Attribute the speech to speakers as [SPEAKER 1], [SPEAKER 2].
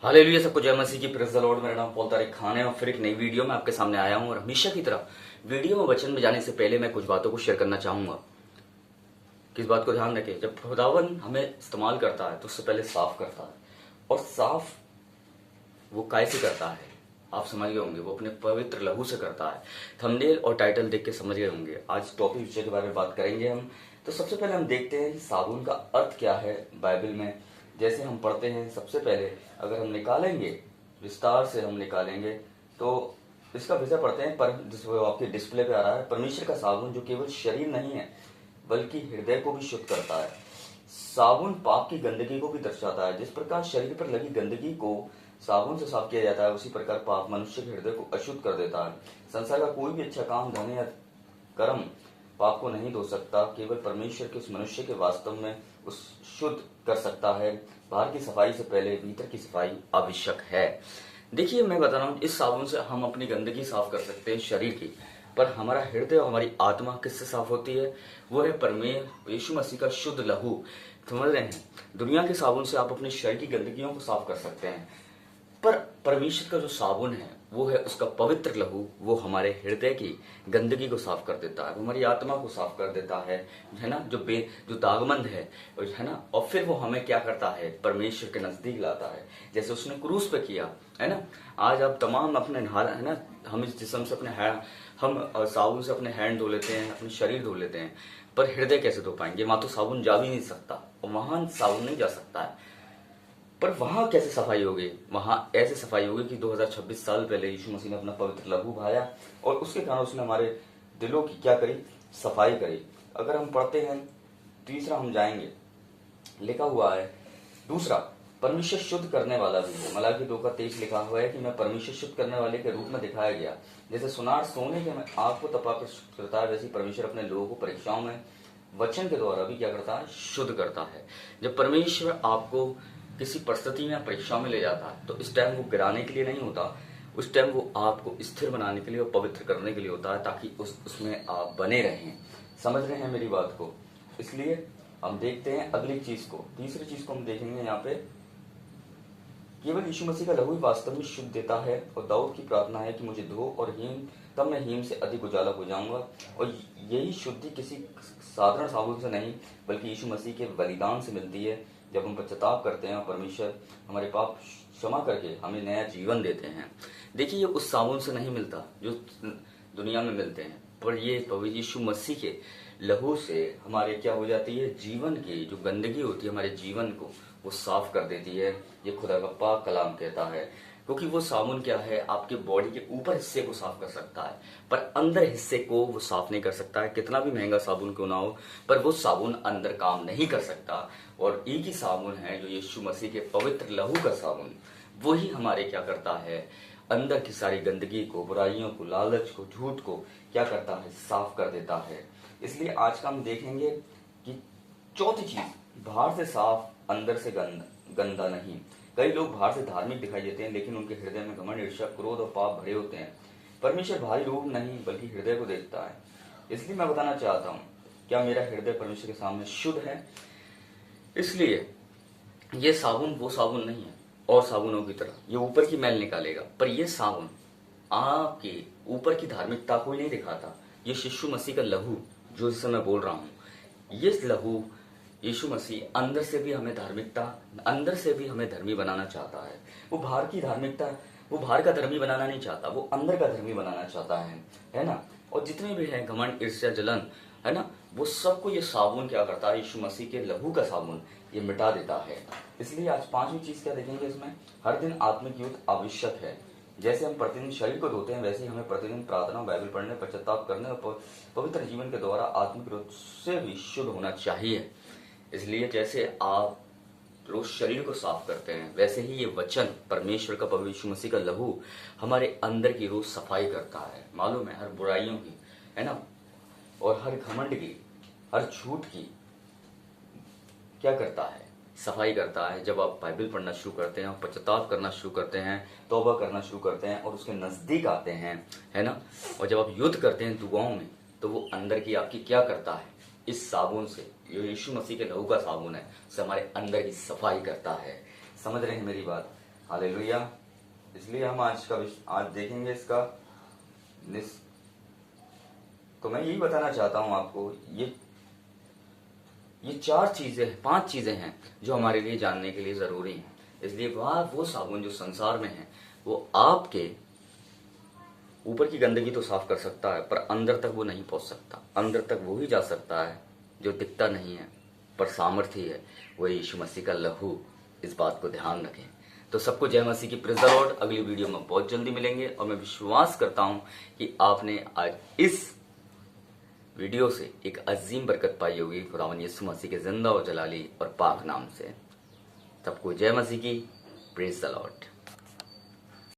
[SPEAKER 1] Hallelujah, सबको जय मसीह की, प्रेज़ द लॉर्ड। मेरा नाम पॉल तारिक खान है और फिर एक नई वीडियो में आपके सामने आया हूं। और हमेशा की तरह वीडियो में वचन में जाने से पहले मैं कुछ बातों को शेयर करना चाहूंगा। किस बात को ध्यान रखें, जब खुदावन हमें इस्तेमाल करता है तो उससे पहले साफ करता है। और साफ वो कैसे करता है आप समझ गए होंगे, वो अपने पवित्र लहू से करता है। थंबनेल और टाइटल देख के समझ गए होंगे। आज टॉपिक विषय के बारे में बात करेंगे हम। तो सबसे पहले हम देखते हैं कि साबुन का अर्थ क्या है बाइबल में। जैसे हम पढ़ते हैं, सबसे पहले अगर हम निकालेंगे, विस्तार से हम निकालेंगे तो इसका विषय पढ़ते हैं। पर जिस आपके डिस्प्ले पे आ रहा है, परमेश्वर का साबुन जो केवल शरीर नहीं है बल्कि हृदय को भी शुद्ध करता है। साबुन पाप की गंदगी को भी दर्शाता है। जिस प्रकार शरीर पर लगी गंदगी को साबुन से साफ किया जाता है, उसी प्रकार पाप मनुष्य के हृदय को अशुद्ध कर देता है। संसार का कोई भी अच्छा काम, धन या कर्म पाप को नहीं धो सकता। केवल परमेश्वर के उस मनुष्य के वास्तव में उस शुद्ध कर सकता है। बाहर की सफाई से पहले भीतर की सफाई आवश्यक है। देखिए, मैं बता रहा हूँ, इस साबुन से हम अपनी गंदगी साफ कर सकते हैं शरीर की, पर हमारा हृदय और हमारी आत्मा किससे साफ होती है? वो है परमेश्वर यीशु मसीह का शुद्ध लहू। समझ रहे हैं? दुनिया के साबुन से आप अपने शरीर की गंदगियों को साफ कर सकते हैं, पर परमेश्वर का जो साबुन है वो है उसका पवित्र लहू। वो हमारे हृदय की गंदगी को साफ कर देता है, वो हमारी आत्मा को साफ कर देता है ना, जो दागमंद है ना। और फिर वो हमें क्या करता है? परमेश्वर के नजदीक लाता है, जैसे उसने क्रूस पे किया है ना। आज आप तमाम अपने है ना, हम इस जिस्म से हम साबुन से अपने हैंड धो लेते हैं, अपने शरीर धो लेते हैं, पर हृदय कैसे धो पाएंगे? वहां तो साबुन जा भी नहीं सकता और वहां साबुन नहीं जा सकता है। पर वहां कैसे सफाई होगी? वहां ऐसे सफाई होगी कि 2026 साल पहले यीशु मसीह ने अपना पवित्र लहू बहाया और उसके कारण उसने हमारे दिलों की क्या करी? सफाई करी। अगर हम पढ़ते हैं, तीसरा हम जाएंगे, लिखा हुआ है दूसरा, परमेश्वर शुद्ध करने वाला भी है। मलाकी 2:23 लिखा हुआ है कि मैं परमेश्वर शुद्ध करने वाले के रूप में दिखाया गया। जैसे सुनार सोने के आग को तपा कर शुद्ध करता है, वैसे परमेश्वर अपने लोगों को परीक्षाओं में वचन के द्वारा भी क्या करता है? शुद्ध करता है। जब परमेश्वर आपको किसी परिस्थिति में परीक्षा में ले जाता है तो इस टाइम वो गिराने के लिए नहीं होता, उस टाइम वो आपको स्थिर बनाने के लिए और पवित्र करने के लिए होता है, ताकि उसमें आप बने रहें। समझ रहे हैं मेरी बात को? इसलिए हम देखते हैं अगली चीज को, तीसरी चीज को हम देखेंगे यहाँ पे। केवल यीशु मसीह का लहू ही वास्तव में शुद्ध देता है। और दाऊद की प्रार्थना है कि मुझे धो और हीम, तब मैं हीम से अधिक उजाला हो जाऊंगा। और यही शुद्धि किसी साधारण साबुन से नहीं बल्कि यीशु मसीह के बलिदान से मिलती है। जब हम पश्चाताप करते हैं और परमेश्वर हमारे पाप क्षमा करके हमें नया जीवन देते हैं। देखिए, ये उस साबुन से नहीं मिलता जो दुनिया में मिलते हैं, पर ये पवित्र यीशु मसीह के लहू से हमारे क्या हो जाती है? जीवन की जो गंदगी होती है हमारे जीवन को वो साफ कर देती है। ये खुदा का पाक कलाम कहता है। क्योंकि वो साबुन क्या है? आपके बॉडी के ऊपर हिस्से को साफ कर सकता है, पर अंदर हिस्से को वो साफ नहीं कर सकता है। कितना भी महंगा साबुन क्यों ना हो, पर वो साबुन अंदर काम नहीं कर सकता। और एक ही साबुन है जो यीशु मसीह के पवित्र लहू का साबुन, वही हमारे क्या करता है? अंदर की सारी गंदगी को, बुराइयों को, लालच को, झूठ को क्या करता है? साफ कर देता है। इसलिए आज का हम देखेंगे कि चौथी चीज, बाहर से साफ अंदर से गंदा नहीं। कई लोग बाहर से धार्मिक दिखाई देते हैं, लेकिन उनके हृदय में घमंड, ईर्ष्या, क्रोध और पाप भरे होते हैं। परमेश्वर बाहरी रूप नहीं बल्कि हृदय को देखता है। इसलिए मैं बताना चाहता हूँ, क्या मेरा हृदय परमेश्वर के सामने शुद्ध है? इसलिए ये साबुन वो साबुन नहीं है और साबुनों की तरह ये ऊपर की मैल निकालेगा, पर ये साबुन आपके ऊपर की धार्मिकता को ही नहीं दिखाता। ये यीशु मसीह का लहू जो इससे मैं बोल रहा हूँ, ये लहू यीशु मसीह अंदर से भी हमें धार्मिकता, अंदर से भी हमें धर्मी बनाना चाहता है। वो बाहर की धार्मिकता, वो बाहर का धर्मी बनाना नहीं चाहता, वो अंदर का धर्मी बनाना चाहता है ना। और जितने भी है घमंड, ईर्ष्या, जलन, है ना, वो सबको ये साबुन क्या करता है? यीशु मसीह के लहू का साबुन ये मिटा देता है। इसलिए आज पांचवी चीज क्या देखेंगे इसमें? हर दिन आत्मिक युद्ध आवश्यक है। जैसे हम प्रतिदिन शरीर को धोते हैं, वैसे ही हमें प्रतिदिन प्रार्थना, बाइबल पढ़ने, पश्चाताप करने और पवित्र जीवन के द्वारा आत्मिक रूप से भी शुद्ध होना चाहिए। इसलिए जैसे आप रोज शरीर को साफ करते हैं, वैसे ही ये वचन, परमेश्वर का पवित्र यीशु मसीह का लहू हमारे अंदर की रोज सफाई करता है। मालूम है, हर बुराइयों की, है ना, और हर घमंड की, हर झूठ की क्या करता है? सफाई करता है। जब आप बाइबल पढ़ना शुरू करते हैं और पश्चाताप करना शुरू करते हैं, तौबा करना शुरू करते हैं और उसके नजदीक आते हैं, है ना, और जब आप युद्ध करते हैं दुआओं में, तो वो अंदर की आपकी क्या करता है? इस साबुन से, जो यीशु मसीह के लहू का साबुन है, उससे हमारे अंदर की सफाई करता है। समझ रहे हैं मेरी बात? हालेलुया। इसलिए हम आज देखेंगे इसका तो मैं यही बताना चाहता हूं आपको, ये 5 चीजें हैं जो हमारे लिए जानने के लिए जरूरी हैं। इसलिए वो साबुन जो संसार में है वो आपके ऊपर की गंदगी तो साफ कर सकता है, पर अंदर तक वो नहीं पहुंच सकता। अंदर तक वो ही जा सकता है जो दिखता नहीं है पर सामर्थ्य है, वो यीशु मसीह का लहू। इस बात को ध्यान रखें। तो सबको जय मसीह की, प्रेज़ द लॉर्ड। अगली वीडियो में बहुत जल्दी मिलेंगे और मैं विश्वास करता हूं कि आपने आज इस वीडियो से एक अजीम बरकत पाई होगी खुदावंद यीशु मसीह के जिंदा और जलाली और पाक नाम से। सबको जय मसीह की, प्रेज़ द लॉर्ड।